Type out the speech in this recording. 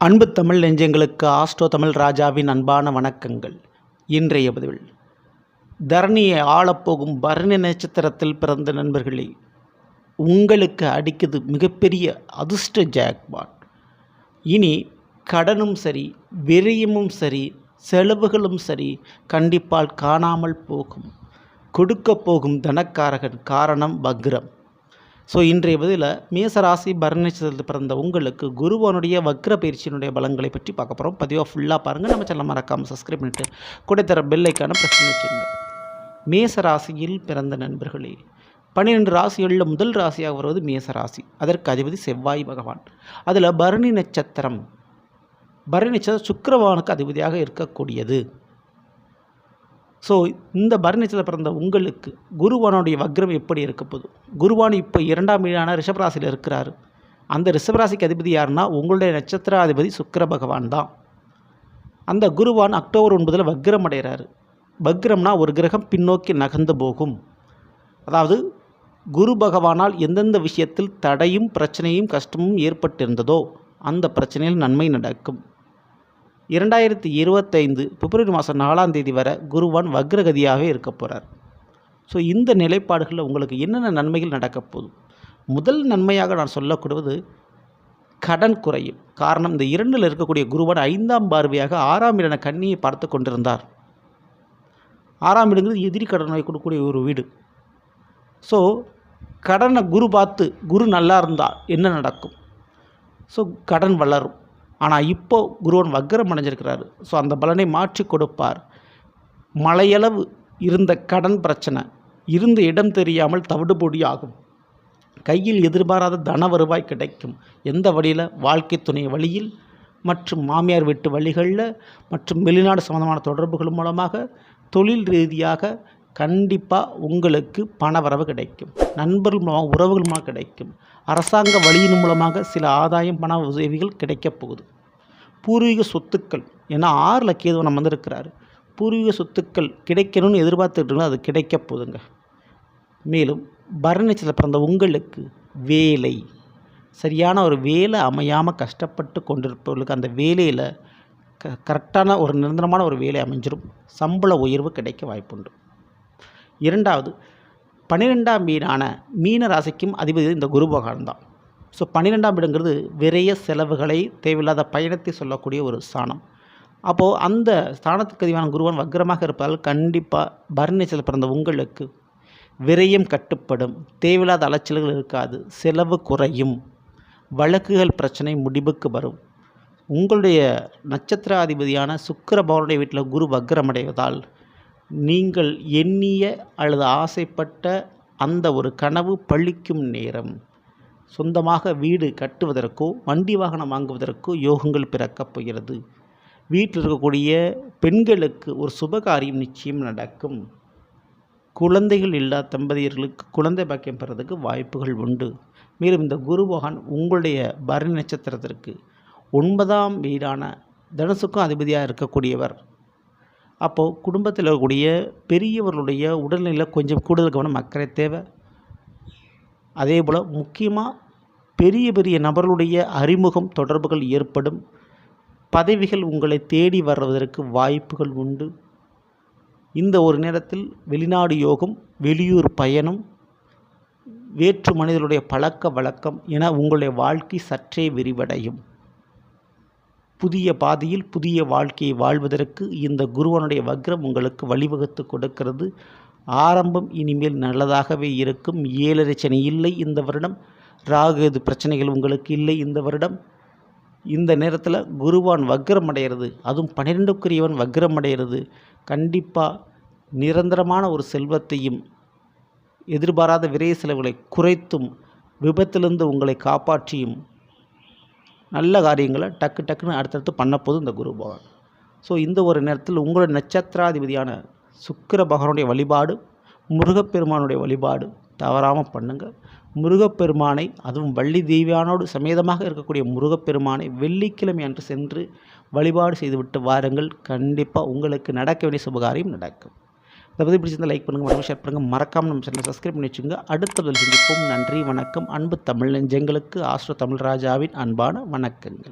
அன்பு தமிழ் நெஞ்சங்களுக்கு ஆஸ்ட்ரோ தமிழ் ராஜாவின் அன்பான வணக்கங்கள். இன்றைய பதிவில் தரணியை ஆளப்போகும் பரணி நட்சத்திரத்தில் பிறந்த நண்பர்களே, உங்களுக்கு அடிக்குது மிகப்பெரிய அதிர்ஷ்ட ஜாக்பாட். இனி கடனும் சரி, விரயமும் சரி, செலவுகளும் சரி கண்டிப்பால் காணாமல் போகும். கொடுக்க போகும் தனக்காரகன் காரணம் வக்ரம். ஸோ இன்றைய பதில் மேசராசி பரணி நட்சத்திரத்தில் பிறந்த உங்களுக்கு குருவனுடைய வக்ர பயிற்சியினுடைய பலங்களை பற்றி பார்க்க போகிறோம். பதிவாக ஃபுல்லாக பாருங்கள். நம்ம சேனலை மறக்காமல் சப்ஸ்கிரைப் பண்ணிவிட்டு கூட தர பெல்லைக்கான பிரச்சனை வச்சுருங்க. மேசராசியில் பிறந்த நண்பர்களே, 12 ராசிகளில் முதல் ராசியாக வருவது மேசராசி. அதற்கு அதிபதி செவ்வாய் பகவான். அதில் பரணி நட்சத்திரம் சுக்கிரவானுக்கு அதிபதியாக இருக்கக்கூடியது. ஸோ இந்த பரணி நட்சத்திரத்தில் பிறந்த உங்களுக்கு குருவானுடைய வக்ரம் எப்படி இருக்க போகுது? குருவான் இப்போ 2ஆம் வீடான ரிஷபராசியில் இருக்கிறார். அந்த ரிஷபராசிக்கு அதிபதி யாருன்னா உங்களுடைய நட்சத்திராதிபதி சுக்கிர பகவான் தான். அந்த குருவான் அக்டோபர் 9 வக்ரம் அடைகிறாரு. வக்ரம்னா ஒரு கிரகம் பின்னோக்கி நகர்ந்து போகும். அதாவது குரு பகவானால் எந்தெந்த விஷயத்தில் தடையும் பிரச்சனையும் கஷ்டமும் ஏற்பட்டிருந்ததோ அந்த பிரச்சனையில் நன்மை நடக்கும். 2025 பிப்ரவரி மாதம் 4ஆம் தேதி வரை குருவான் வக்ரகதியாகவே இருக்க போகிறார். ஸோ இந்த நிலைப்பாடுகளில் உங்களுக்கு என்னென்ன நன்மைகள் நடக்க போகுது? முதல் நன்மையாக நான் சொல்லக்கூடுவது கடன் குறையும். காரணம், இந்த 2ல் இருக்கக்கூடிய குருவான் 5ஆம் பார்வையாக 6ஆம் வீடான கன்னியை பார்த்து கொண்டிருந்தார். 6ஆம் வீடுங்கிறது எதிரி கடன் நோய் கொடுக்கக்கூடிய ஒரு வீடு. ஸோ கடனை குரு பார்த்து, குரு நல்லா இருந்தால் என்ன நடக்கும்? ஸோ கடன் வளரும். ஆனால் இப்போ குருவன் வக்ரம் அடைஞ்சிருக்கிறாரு. ஸோ அந்த பலனை மாற்றி கொடுப்பார். மலையளவு இருந்த கடன் பிரச்சனை இருந்த இடம் தெரியாமல் தவிடுபொடி ஆகும். கையில் எதிர்பாராத தன வருவாய் கிடைக்கும். எந்த வழியில்? வாழ்க்கை துணை வழியில் மற்றும் மாமியார் வீட்டு வழிகளில் மற்றும் வெளிநாடு சம்பந்தமான தொடர்புகள் மூலமாக தொழில் ரீதியாக கண்டிப்பாக உங்களுக்கு பண வரவு கிடைக்கும். நண்பர்கள் மூலமாக, உறவுகள் மூலமாக கிடைக்கும். அரசாங்க வழியின் மூலமாக சில ஆதாயம் பண உதவிகள் கிடைக்கப் போகுது. பூர்வீக சொத்துக்கள், ஏன்னா 6ல் கேது நம்ம வந்திருக்கிறாரு. பூர்வீக சொத்துக்கள் கிடைக்கணும்னு எதிர்பார்த்துக்கிட்டு அது கிடைக்க போகுதுங்க. மேலும் பரணி நட்சத்திரத்தில் பிறந்த உங்களுக்கு வேலை, சரியான ஒரு வேலை அமையாமல் கஷ்டப்பட்டு கொண்டிருப்பவர்களுக்கு அந்த வேலையில் கரெக்டான ஒரு நிரந்தரமான ஒரு வேலை அமைஞ்சிடும். சம்பள உயர்வு கிடைக்க வாய்ப்புண்டு. 2வது 12ஆம் வீடான மீன ராசிக்கும் அதிபதி இந்த குரு பகவான் தான். ஸோ 12ஆம் வீடுங்கிறது விரைய செலவுகளை, தேவையில்லாத பயணத்தை சொல்லக்கூடிய ஒரு ஸ்தானம். அப்போது அந்த ஸ்தானத்துக்கு அதிபதியான குருவான் வக்ரமாக இருப்பதால் கண்டிப்பாக பரணி நட்சத்திரத்தில் பிறந்த உங்களுக்கு விரயம் கட்டுப்படும். தேவையில்லாத அலைச்சல்கள் இருக்காது. செலவு குறையும். வழக்குகள் பிரச்சனை முடிவுக்கு வரும். உங்களுடைய நட்சத்திராதிபதியான சுக்கிர பகவானுடைய வீட்டில் குரு வக்ரமடைவதால் நீங்கள் எண்ணிய அல்லது ஆசைப்பட்ட அந்த ஒரு கனவு பழிக்கும் நேரம். சொந்தமாக வீடு கட்டுவதற்கோ வண்டி வாகனம் வாங்குவதற்கோ யோகங்கள் பிறக்கப் போகிறது. வீட்டில் இருக்கக்கூடிய பெண்களுக்கு ஒரு சுபகாரியம் நிச்சயம் நடக்கும். குழந்தைகள் இல்லாத தம்பதியர்களுக்கு குழந்தை பாக்கியம் பெறதுக்கு வாய்ப்புகள் உண்டு. மேலும் இந்த குரு பகவான் உங்களுடைய பரணி நட்சத்திரத்திற்கு 9ஆம் வீடான தனுசுக்கும் அதிபதியாக இருக்கக்கூடியவர். அப்போது குடும்பத்தில் இருக்கக்கூடிய பெரியவர்களுடைய உடல்நிலையில் கொஞ்சம் கூடுதல் கவனம், அக்கறை தேவை. அதே போல் முக்கியமாக பெரிய பெரிய நபர்களுடைய அறிமுகம், தொடர்புகள் ஏற்படும். பதவிகள் உங்களை தேடி வருவதற்கு வாய்ப்புகள் உண்டு. இந்த ஒரு நேரத்தில் வெளிநாடு யோகம், வெளியூர் பயணம், வேற்று மனிதர்களுடைய பழக்க வழக்கம் என உங்களுடைய வாழ்க்கை சற்றே விரிவடையும். புதிய பாதையில் புதிய வாழ்க்கையை வாழ்வதற்கு இந்த குருவனுடைய வக்ரம் உங்களுக்கு வழிவகுத்து கொடுக்கிறது. ஆரம்பம் இனிமேல் நல்லதாகவே இருக்கும். 7.5 சனி இல்லை இந்த வருடம். ராகு பிரச்சனைகள் உங்களுக்கு இல்லை இந்த வருடம். இந்த நேரத்தில் குருவான் வக்ரம் அடைகிறது, அதுவும் 12க்குரியவன் வக்ரம் அடைகிறது. கண்டிப்பாக நிரந்தரமான ஒரு செல்வத்தையும் எதிர்பாராத விரைய செலவுகளை குறைத்தும் விபத்திலிருந்து உங்களை காப்பாற்றியும் நல்ல காரியங்களை டக்குன்னு அடுத்தடுத்து பண்ண போதும் இந்த குரு பகவான். ஸோ இந்த ஒரு நேரத்தில் உங்களுடைய நட்சத்திராதிபதியான சுக்கிர பகவானுடைய வழிபாடு, முருகப்பெருமானுடைய வழிபாடு தவறாமல் பண்ணுங்கள். முருகப்பெருமானை, அதுவும் வள்ளி தேவியானோடு சமேதமாக இருக்கக்கூடிய முருகப்பெருமானை வெள்ளிக்கிழமை அன்று சென்று வழிபாடு செய்துவிட்டு வாருங்கள். கண்டிப்பாக உங்களுக்கு நடக்க வேண்டிய சுபகாரியம் நடக்கும். இதை பற்றி பிடிச்சிருந்தால் லைக் பண்ணுங்கள், மற்றும் ஷேர் பண்ணுங்கள். மறக்காமல் நம்ம சேனலை சப்ஸ்கிரைப் பண்ணி வச்சுங்க. அடுத்ததில் சந்திப்போம். நன்றி, வணக்கம். அன்பு தமிழ் நெஞ்சங்களுக்கு ஆஸ்ட்ரோ தமிழ் ராஜாவின் அன்பான வணக்கங்கள்.